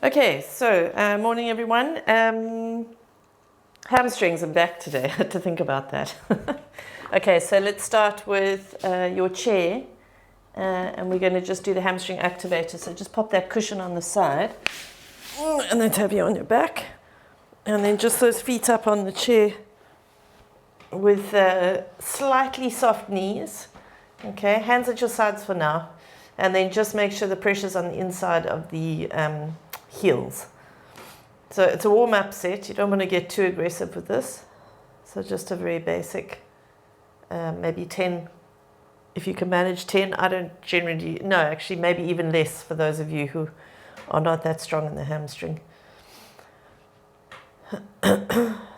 Okay, so morning everyone. Hamstrings, I'm back today. I had to think about that. Okay, so let's start with your chair, and we're going to just do the hamstring activator. So just pop that cushion on the side, and then tap you on your back, and then just those feet up on the chair with slightly soft knees. Okay, hands at your sides for now, and then just make sure the pressure's on the inside of the heels. So it's a warm-up set. You don't want to get too aggressive with this. So just a very basic, maybe 10, if you can manage 10. I don't generally, no, actually maybe even less for those of you who are not that strong in the hamstring.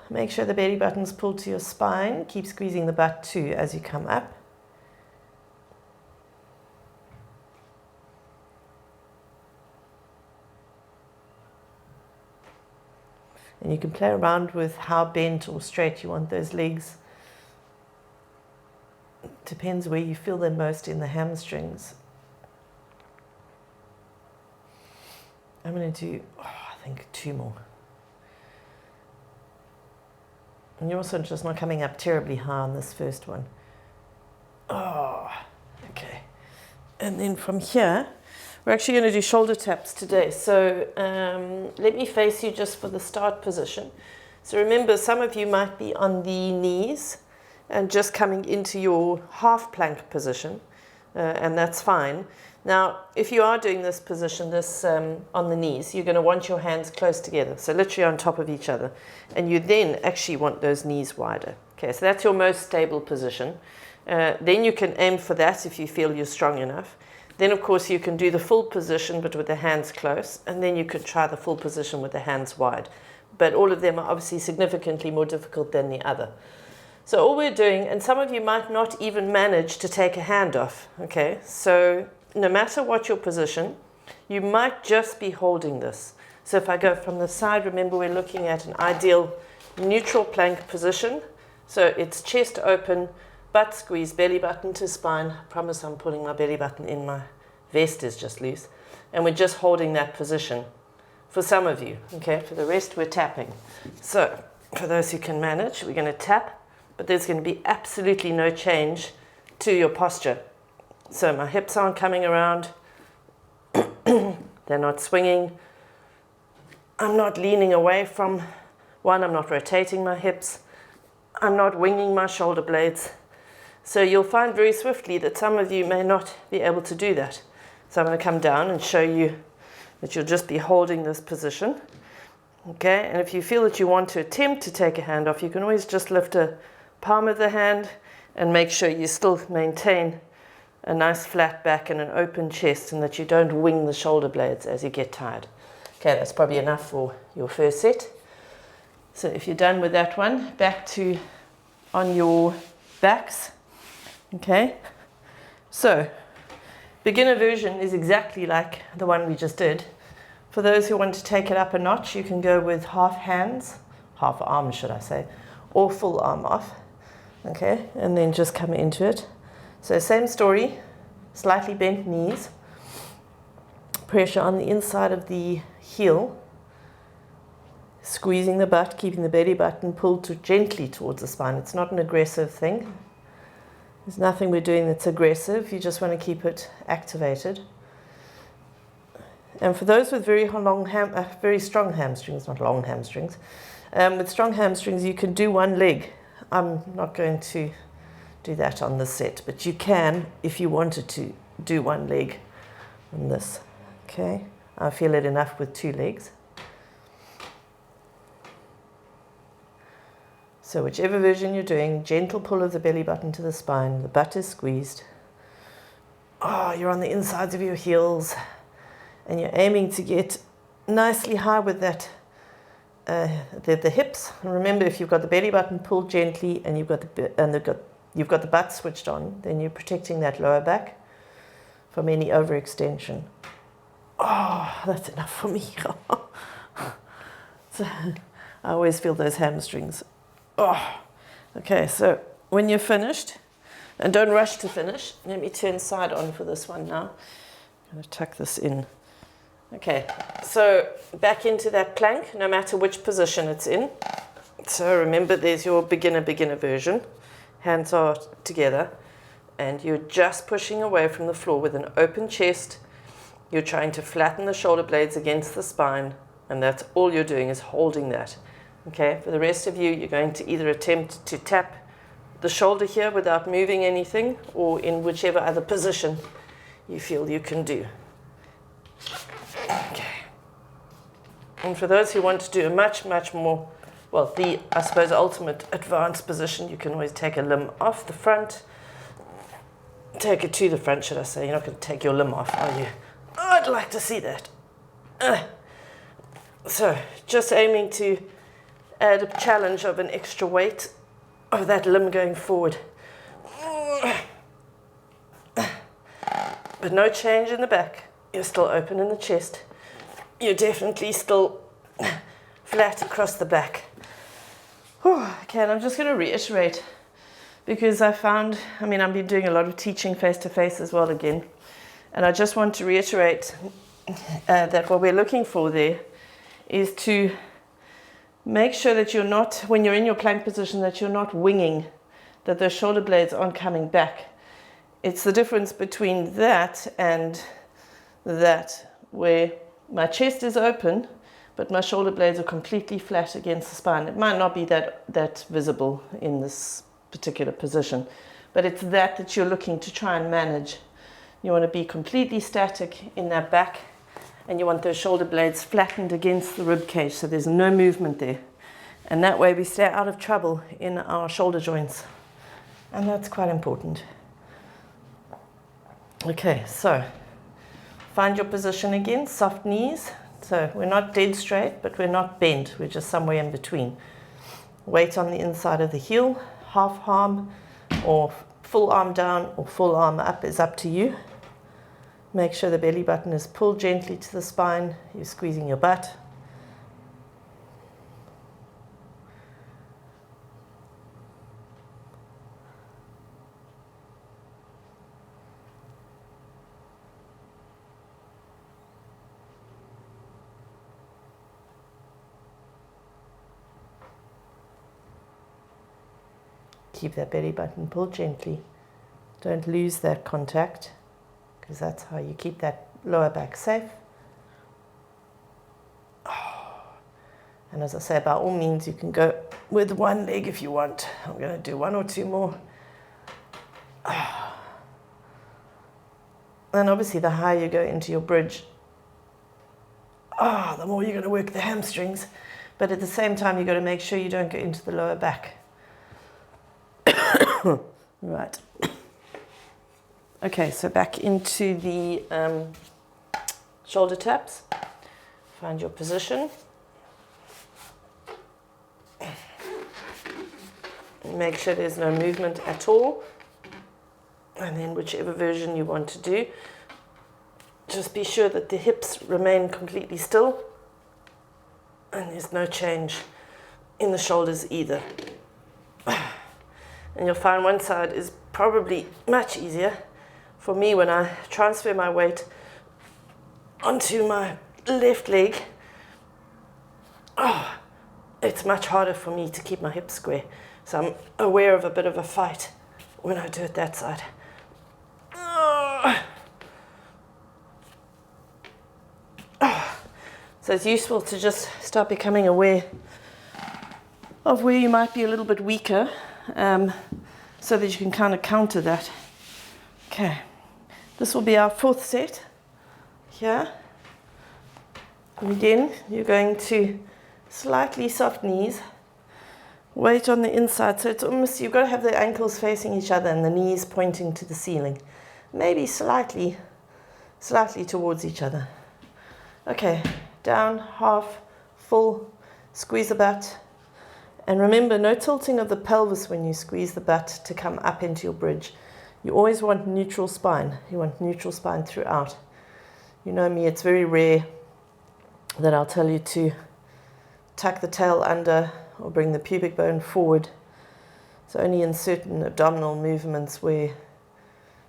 Make sure the belly button's pulled to your spine. Keep squeezing the butt too as you come up. And you can play around with how bent or straight you want those legs. It depends where you feel them most in the hamstrings. I'm going to do, I think 2 more. And you're also just not coming up terribly high on this first one. Oh, okay. And then from here, we're actually going to do shoulder taps today. So let me face you just for the start position. So remember, some of you might be on the knees and just coming into your half plank position, and that's fine. Now, if you are doing this position, on the knees, you're going to want your hands close together, so literally on top of each other. And you then actually want those knees wider. Okay, so that's your most stable position. Then you can aim for that if you feel you're strong enough. Then, of course, you can do the full position, but with the hands close, and then you could try the full position with the hands wide. But all of them are obviously significantly more difficult than the other. So all we're doing, and some of you might not even manage to take a hand off, okay? So no matter what your position, you might just be holding this. So if I go from the side, remember we're looking at an ideal neutral plank position. So it's chest open, butt squeeze, belly button to spine. I promise I'm pulling my belly button in, my vest is just loose. And we're just holding that position for some of you, okay? For the rest, we're tapping. So for those who can manage, we're going to tap, but there's going to be absolutely no change to your posture. So my hips aren't coming around. They're not swinging. I'm not leaning away from one. I'm not rotating my hips. I'm not winging my shoulder blades. So you'll find very swiftly that some of you may not be able to do that. So I'm going to come down and show you that you'll just be holding this position. Okay, and if you feel that you want to attempt to take a hand off, you can always just lift a palm of the hand and make sure you still maintain a nice flat back and an open chest, and that you don't wing the shoulder blades as you get tired. Okay, that's probably enough for your first set. So if you're done with that one, back to on your backs. Okay, so beginner version is exactly like the one we just did. For those who want to take it up a notch, you can go with half hands, half arms should I say, or full arm off. Okay, and then just come into it. So same story, slightly bent knees, pressure on the inside of the heel, squeezing the butt, keeping the belly button pulled gently towards the spine. It's not an aggressive thing. There's nothing we're doing that's aggressive. You just want to keep it activated. And for those with very strong hamstrings, not long hamstrings, with strong hamstrings, you can do one leg. I'm not going to do that on this set, but you can if you wanted to do one leg on this. Okay, I feel it enough with 2 legs. So whichever version you're doing, gentle pull of the belly button to the spine, the butt is squeezed. Oh, you're on the insides of your heels, and you're aiming to get nicely high with that, the hips. And remember, if you've got the belly button pulled gently and you've got the butt switched on, then you're protecting that lower back from any overextension. Oh, that's enough for me. So I always feel those hamstrings. Oh, okay, so when you're finished, and don't rush to finish, let me turn side on for this one now. I'm going to tuck this in Okay, so back into that plank, no matter which position it's in. So remember, there's your beginner version. Hands are together, and you're just pushing away from the floor with an open chest. You're trying to flatten the shoulder blades against the spine, and that's all you're doing, is holding that. Okay, for the rest of you, you're going to either attempt to tap the shoulder here without moving anything, or in whichever other position you feel you can do. Okay. And for those who want to do a much more, well, I suppose, ultimate advanced position, you can always take a limb off the front. Take it to the front, should I say. You're not going to take your limb off, are you? Oh, I'd like to see that. So, just aiming to add a challenge of an extra weight of that limb going forward. But no change in the back. You're still open in the chest. You're definitely still flat across the back. Okay, and I'm just going to reiterate, because I've been doing a lot of teaching face-to-face as well again, and I just want to reiterate that what we're looking for there is to make sure that you're not, when you're in your plank position, that you're not winging, that those shoulder blades aren't coming back. It's the difference between that and that, where my chest is open, but my shoulder blades are completely flat against the spine. It might not be that visible in this particular position, but it's that you're looking to try and manage. You want to be completely static in that back, and you want those shoulder blades flattened against the rib cage, so there's no movement there. And that way we stay out of trouble in our shoulder joints. And that's quite important. Okay, so find your position again, soft knees. So we're not dead straight, but we're not bent. We're just somewhere in between. Weight on the inside of the heel, half arm or full arm down or full arm up is up to you. Make sure the belly button is pulled gently to the spine. You're squeezing your butt. Keep that belly button pulled gently. Don't lose that contact, because that's how you keep that lower back safe. And as I say, by all means, you can go with one leg if you want. I'm going to do one or two more. And obviously, the higher you go into your bridge, the more you're going to work the hamstrings. But at the same time, you've got to make sure you don't go into the lower back. Right. Okay, so back into the shoulder taps. Find your position. Make sure there's no movement at all. And then whichever version you want to do, just be sure that the hips remain completely still. And there's no change in the shoulders either. And you'll find one side is probably much easier. For me, when I transfer my weight onto my left leg, it's much harder for me to keep my hips square. So I'm aware of a bit of a fight when I do it that side. So it's useful to just start becoming aware of where you might be a little bit weaker, so that you can kind of counter that. Okay, this will be our fourth set here. And again, you're going to slightly soft knees, weight on the inside, so it's almost, you've got to have the ankles facing each other and the knees pointing to the ceiling, maybe slightly towards each other. Okay, down, half, full, squeeze the butt. And remember, no tilting of the pelvis when you squeeze the butt to come up into your bridge. You always want neutral spine. You want neutral spine throughout. You know me, it's very rare that I'll tell you to tuck the tail under or bring the pubic bone forward. It's only in certain abdominal movements where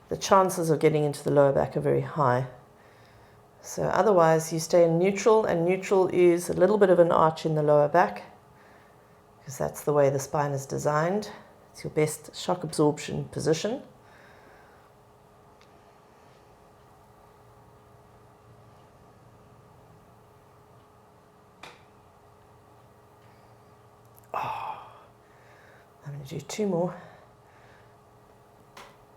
the chances of getting into the lower back are very high. So otherwise you stay in neutral, and neutral is a little bit of an arch in the lower back because that's the way the spine is designed. It's your best shock absorption position. I'm going to do 2 more.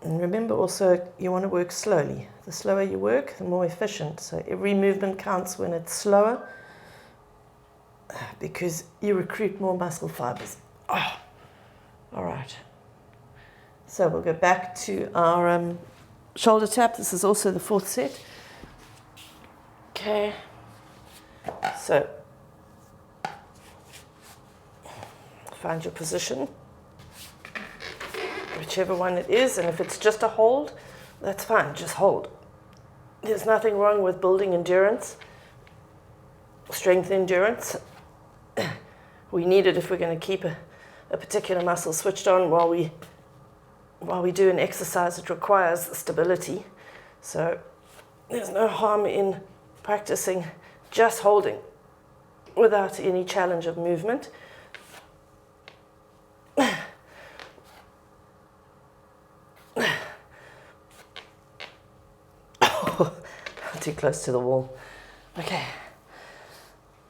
And remember also, you want to work slowly. The slower you work, the more efficient. So every movement counts when it's slower because you recruit more muscle fibers. Oh. All right. So we'll go back to our shoulder tap. This is also the 4th set. Okay. So find your position, whichever one it is, and if it's just a hold, that's fine, just hold. There's nothing wrong with building endurance, strength endurance. We need it if we're going to keep a particular muscle switched on while we do an exercise that requires stability. So there's no harm in practicing just holding without any challenge of movement. Too close to the wall. Okay.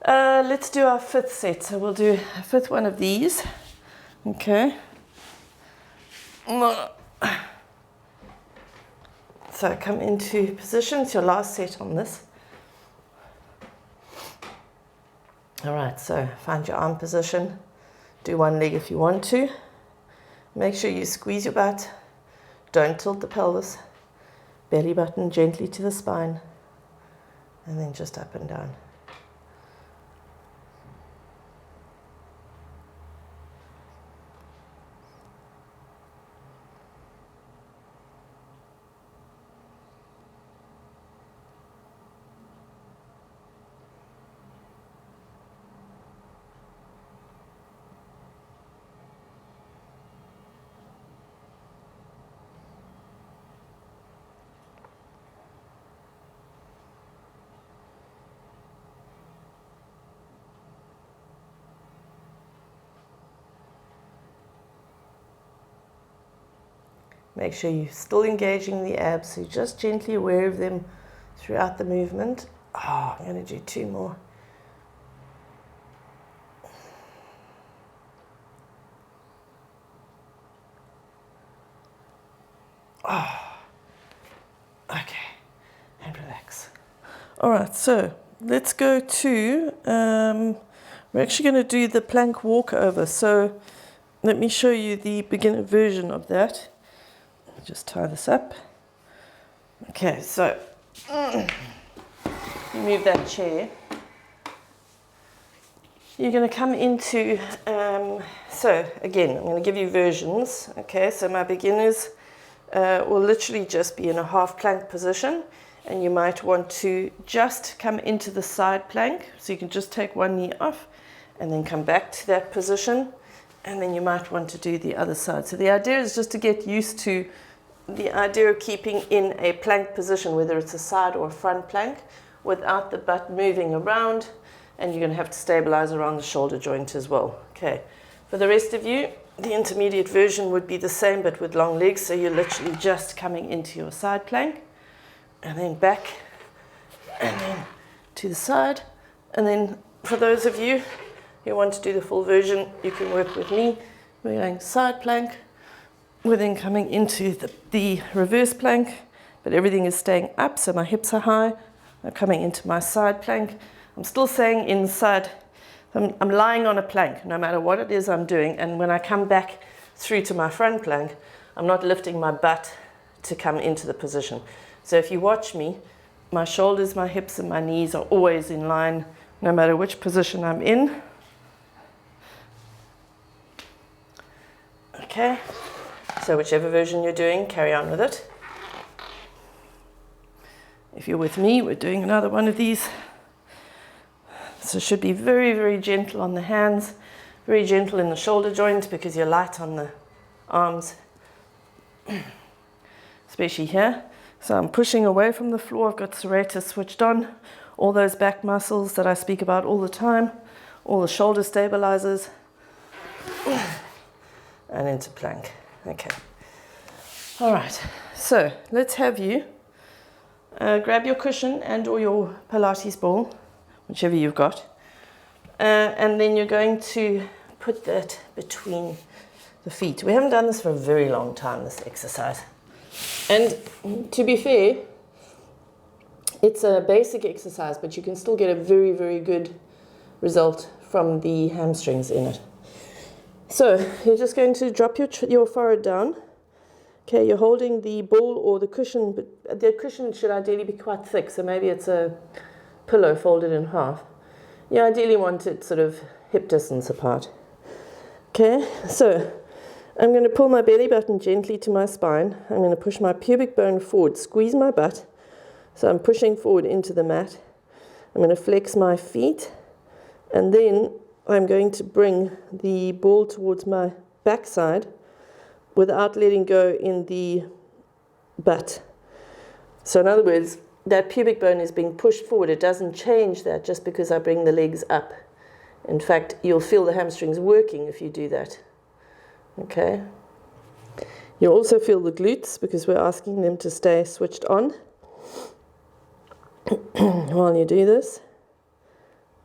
Let's do our 5th set. So we'll do a 5th one of these. Okay. So come into position. It's your last set on this. All right, so find your arm position. Do one leg if you want to. Make sure you squeeze your butt. Don't tilt the pelvis. Belly button gently to the spine. And then just up and down. Make sure you're still engaging the abs, so you're just gently aware of them throughout the movement. Oh, I'm going to do 2 more. Oh, okay, and relax. All right, so let's go to, we're actually going to do the plank walkover. So let me show you the beginner version of that. Just tie this up. Okay, so move that chair. You're going to come into, so again, I'm going to give you versions. Okay, so my beginners will literally just be in a half plank position, and you might want to just come into the side plank. So you can just take one knee off and then come back to that position, and then you might want to do the other side. So the idea is just to get used to the idea of keeping in a plank position, whether it's a side or a front plank, without the butt moving around, and you're going to have to stabilize around the shoulder joint as well. Okay, for the rest of you, the intermediate version would be the same but with long legs, so you're literally just coming into your side plank, and then back, and then to the side, and then for those of you who want to do the full version, you can work with me. We're going side plank. We're then coming into the reverse plank, but everything is staying up, so my hips are high. I'm coming into my side plank. I'm still staying inside. I'm lying on a plank, no matter what it is I'm doing, and when I come back through to my front plank, I'm not lifting my butt to come into the position. So if you watch me, my shoulders, my hips, and my knees are always in line, no matter which position I'm in. Okay. So whichever version you're doing, carry on with it. If you're with me, we're doing another one of these. So it should be very, very gentle on the hands, very gentle in the shoulder joint because you're light on the arms, especially here. So I'm pushing away from the floor. I've got serratus switched on. All those back muscles that I speak about all the time. All the shoulder stabilizers. And into plank. Okay. All right. So let's have you grab your cushion and or your Pilates ball, whichever you've got. And then you're going to put that between the feet. We haven't done this for a very long time, this exercise. And to be fair, it's a basic exercise, but you can still get a very, very good result from the hamstrings in it. So you're just going to drop your forehead down. Okay, you're holding the ball or the cushion, but the cushion should ideally be quite thick, so maybe it's a pillow folded in half. You ideally want it sort of hip distance apart. Okay, so I'm going to pull my belly button gently to my spine. I'm going to push my pubic bone forward, squeeze my butt. So I'm pushing forward into the mat. I'm going to flex my feet, and then I'm going to bring the ball towards my backside without letting go in the butt. So in other words, that pubic bone is being pushed forward. It doesn't change that just because I bring the legs up. In fact, you'll feel the hamstrings working if you do that. Okay. You'll also feel the glutes because we're asking them to stay switched on while you do this.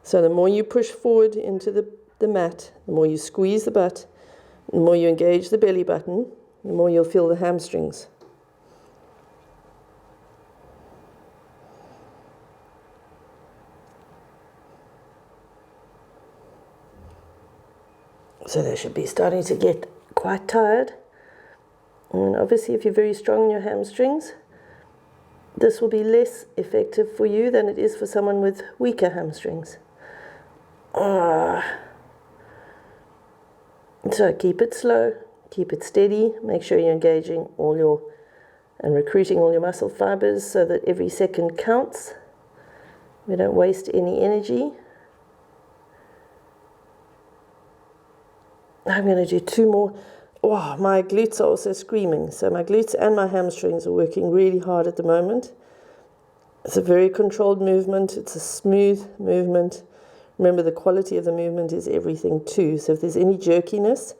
So the more you push forward into the mat, the more you squeeze the butt, the more you engage the belly button, the more you'll feel the hamstrings. So they should be starting to get quite tired. And obviously if you're very strong in your hamstrings, this will be less effective for you than it is for someone with weaker hamstrings. So keep it slow, keep it steady, make sure you're engaging and recruiting all your muscle fibers so that every second counts. We don't waste any energy. I'm going to do 2 more. Oh, my glutes are also screaming. So my glutes and my hamstrings are working really hard at the moment. It's a very controlled movement. It's a smooth movement. Remember, the quality of the movement is everything too. So if there's any jerkiness,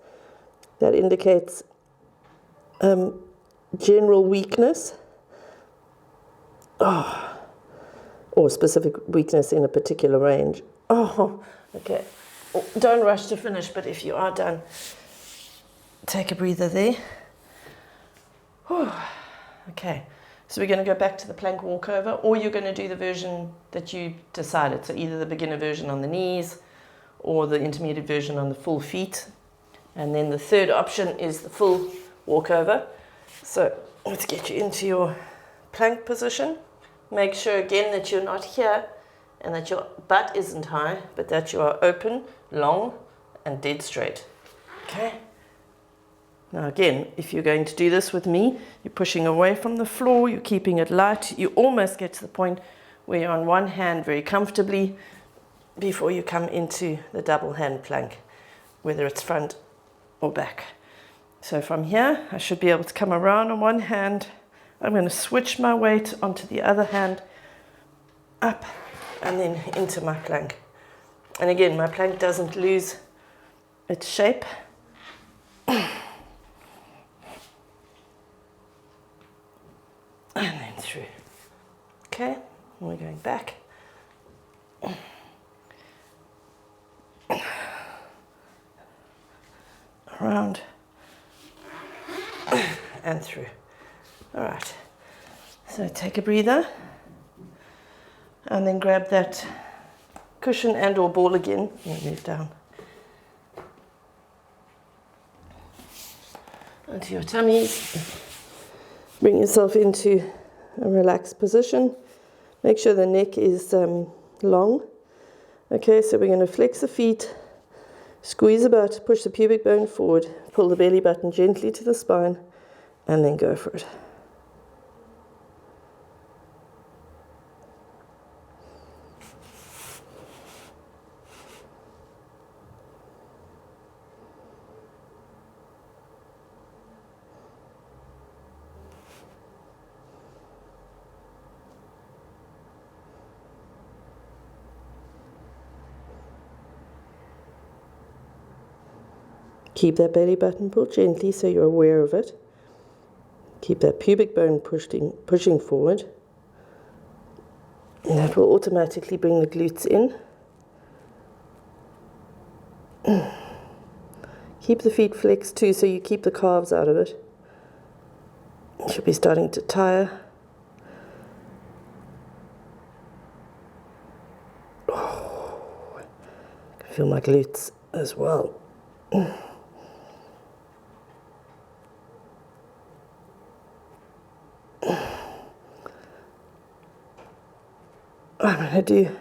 that indicates general weakness. Or specific weakness in a particular range. Okay. Don't rush to finish, but if you are done, take a breather there. Okay, so we're going to go back to the plank walkover, or you're going to do the version that you decided. So either the beginner version on the knees or the intermediate version on the full feet. And then the third option is the full walkover. So let's get you into your plank position. Make sure again that you're not here and that your butt isn't high, but that you are open, long, and dead straight. Okay? Now again, if you're going to do this with me, you're pushing away from the floor, you're keeping it light, you almost get to the point where you're on one hand very comfortably before you come into the double hand plank, whether it's front or back. So from here, I should be able to come around on one hand. I'm going to switch my weight onto the other hand, up, and then into my plank. And again, my plank doesn't lose its shape. And then through. Okay, and we're going back. Around. And through. All right. So take a breather. And then grab that cushion and or ball again and move down onto your tummies. Bring yourself into a relaxed position. Make sure the neck is long. Okay, so we're going to flex the feet, squeeze the butt, push the pubic bone forward, pull the belly button gently to the spine, and then go for it. Keep that belly button pulled gently so you're aware of it. Keep that pubic bone pushing forward. And that will automatically bring the glutes in. Keep the feet flexed too so you keep the calves out of it. You should be starting to tire. Oh, I can feel my glutes as well. I'm going to do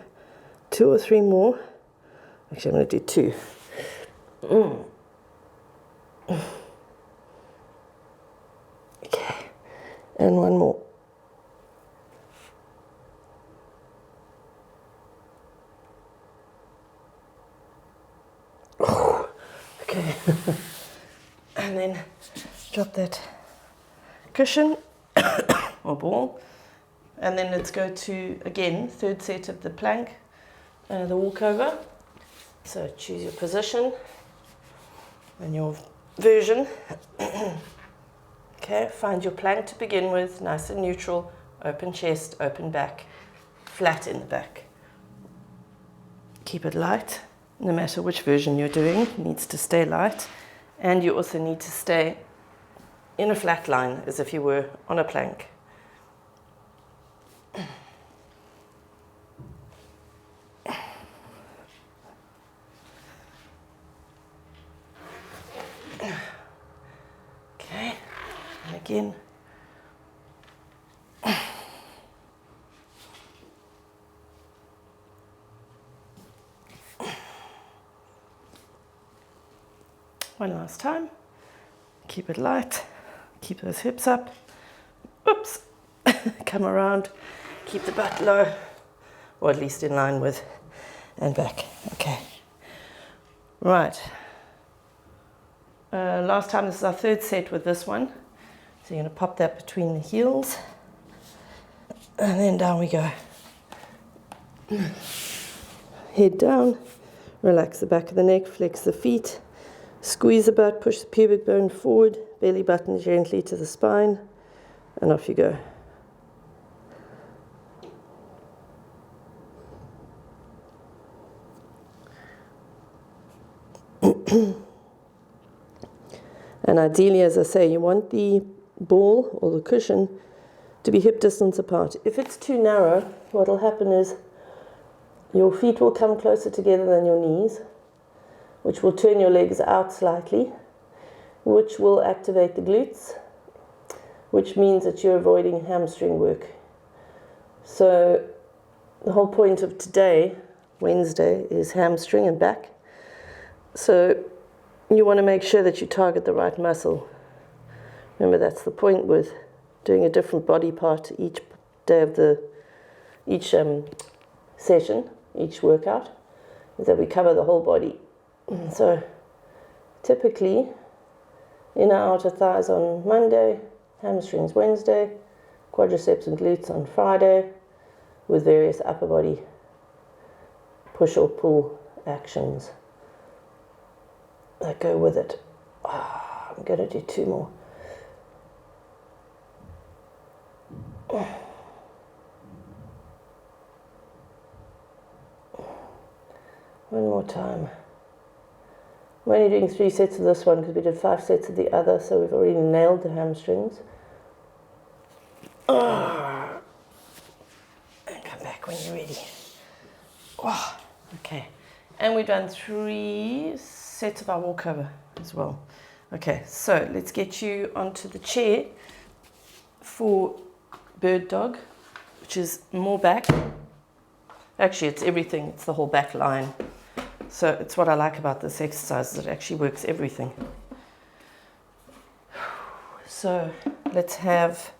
2 or 3 more. Actually, I'm going to do 2. Okay, and 1 more. Oh, okay. And then drop that cushion or ball. And then let's go to, again, 3rd set of the plank, the walkover. So choose your position and your version. Okay, find your plank to begin with, nice and neutral, open chest, open back, flat in the back. Keep it light, no matter which version you're doing, it needs to stay light. And you also need to stay in a flat line as if you were on a plank. Okay, and again. One last time. Keep it light. Keep those hips up. Oops. Come around. Keep the butt low, or at least in line with, and back. Okay. Right. Last time, this is our 3rd set with this one. So you're going to pop that between the heels. And then down we go. Head down. Relax the back of the neck. Flex the feet. Squeeze the butt. Push the pubic bone forward. Belly button gently to the spine. And off you go. And ideally, as I say, you want the ball or the cushion to be hip distance apart. If it's too narrow, what will happen is your feet will come closer together than your knees, which will turn your legs out slightly, which will activate the glutes, which means that you're avoiding hamstring work. So the whole point of today, Wednesday, is hamstring and back. So you want to make sure that you target the right muscle. Remember, that's the point with doing a different body part each day of each session, each workout, is that we cover the whole body. So typically, inner outer thighs on Monday, hamstrings Wednesday, quadriceps and glutes on Friday, with various upper body push or pull actions that go with it. I'm going to do 2 more. One more time. I'm only doing 3 sets of this one because we did 5 sets of the other, so we've already nailed the hamstrings. And come back when you're ready. Okay. And we've done 3 sets of our walkover as well. Okay, so let's get you onto the chair for bird dog, which is more back. Actually, it's everything. It's the whole back line. So it's what I like about this exercise, is it actually works everything. So let's have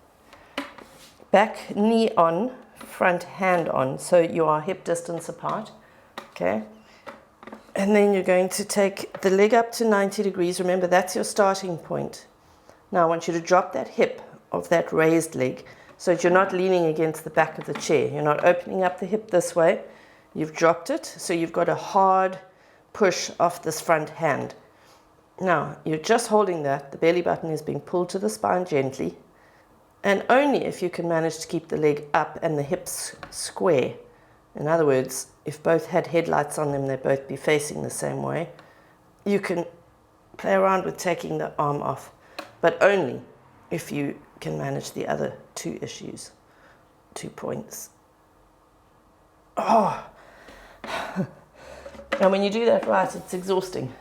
back knee on, front hand on. So you are hip distance apart. Okay. And then you're going to take the leg up to 90 degrees. Remember, that's your starting point. Now I want you to drop that hip of that raised leg so that you're not leaning against the back of the chair. You're not opening up the hip this way. You've dropped it, so you've got a hard push off this front hand. Now, you're just holding that. The belly button is being pulled to the spine gently. And only if you can manage to keep the leg up and the hips square. In other words, if both had headlights on them, they'd both be facing the same way. You can play around with taking the arm off, but only if you can manage the other 2 issues, 2 points. Oh! And when you do that right, it's exhausting.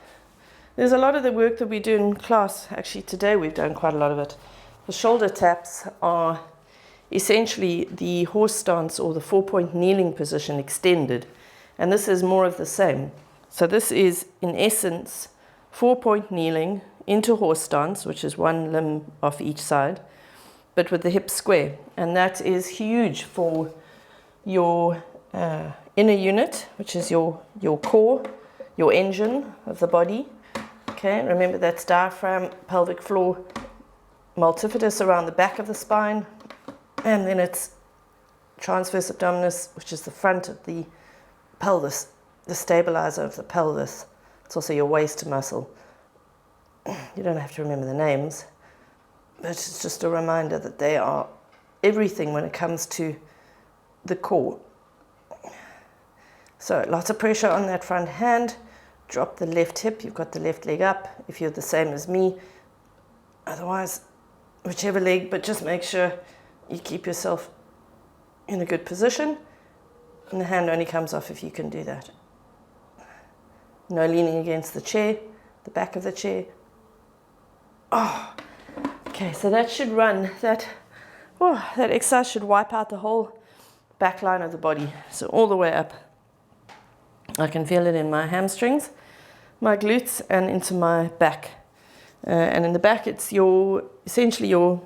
There's a lot of the work that we do in class. Actually, today we've done quite a lot of it. The shoulder taps are essentially the horse stance or the 4-point kneeling position extended. And this is more of the same. So this is, in essence, 4-point kneeling into horse stance, which is 1 limb off each side, but with the hips square. And that is huge for your inner unit, which is your core, your engine of the body. Okay, remember that's diaphragm, pelvic floor, multifidus around the back of the spine, and then it's transverse abdominis, which is the front of the pelvis, the stabilizer of the pelvis. It's also your waist muscle. You don't have to remember the names, but it's just a reminder that they are everything when it comes to the core. So lots of pressure on that front hand. Drop the left hip. You've got the left leg up if you're the same as me. Otherwise, whichever leg, but just make sure you keep yourself in a good position. And the hand only comes off if you can do that. No leaning against the chair, the back of the chair. Oh, okay, so that should run, that exercise should wipe out the whole back line of the body. So all the way up. I can feel it in my hamstrings, my glutes, and into my back. And in the back, it's essentially your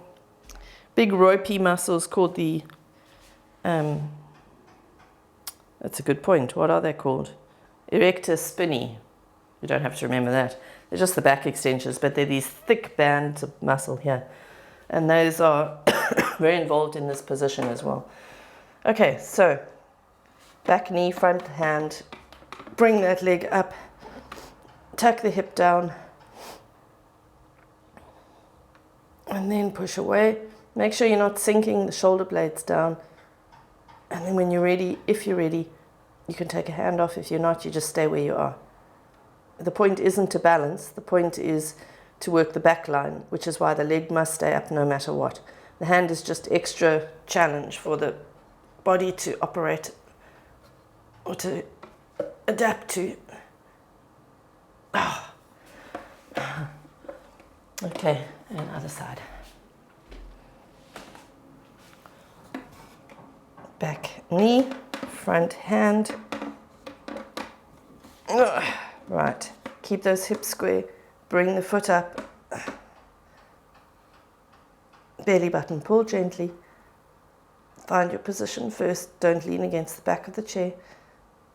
big ropey muscles called the, that's a good point. What are they called? Erector spinae. You don't have to remember that. They're just the back extensions, but they're these thick bands of muscle here. And those are very involved in this position as well. Okay, so back knee, front hand. Bring that leg up, tuck the hip down, and then push away. Make sure you're not sinking the shoulder blades down. And then when you're ready, if you're ready, you can take a hand off. If you're not, you just stay where you are. The point isn't to balance. The point is to work the back line, which is why the leg must stay up no matter what. The hand is just extra challenge for the body to operate or to adapt to. Oh. Okay, and other side. Back knee, front hand. Right, keep those hips square, bring the foot up. Belly button, pull gently. Find your position first, don't lean against the back of the chair.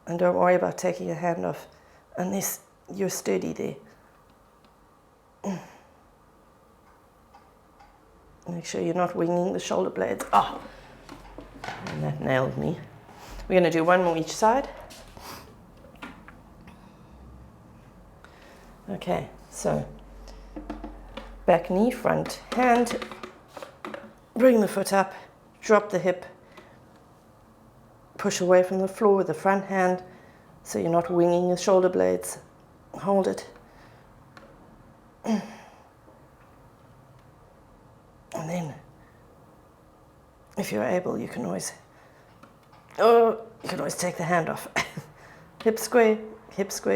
And don't worry about taking your hand off unless you're sturdy there. Make sure you're not winging the shoulder blades. Oh, and that nailed me. We're going to do one more each side. Okay, so back knee, front hand. Bring the foot up, drop the hip. Push away from the floor with the front hand so you're not winging the shoulder blades. Hold it. And then, if you're able, you can always take the hand off. Hip square,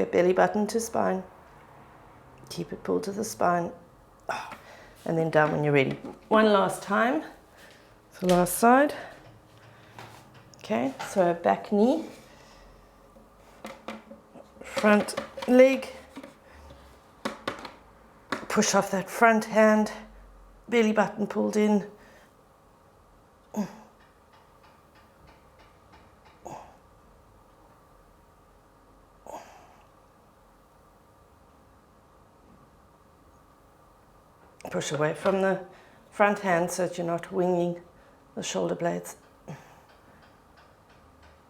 belly button to spine. Keep it pulled to the spine. And then down when you're ready. One last time. So last side. Okay, so back knee, front leg, push off that front hand, belly button pulled in. Push away from the front hand so that you're not winging the shoulder blades.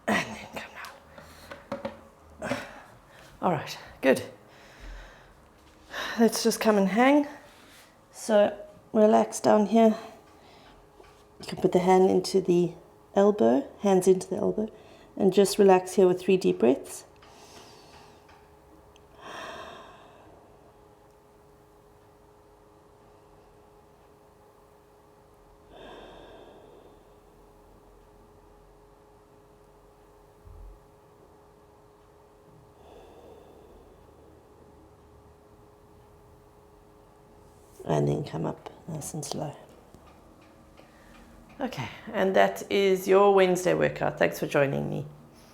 And then come down. All right, good. let's just come and hang. So relax down here. You can put the hand into the elbow, hands into the elbow, and just relax here with 3 deep breaths. And then come up nice and slow. Okay, and that is your Wednesday workout. Thanks for joining me.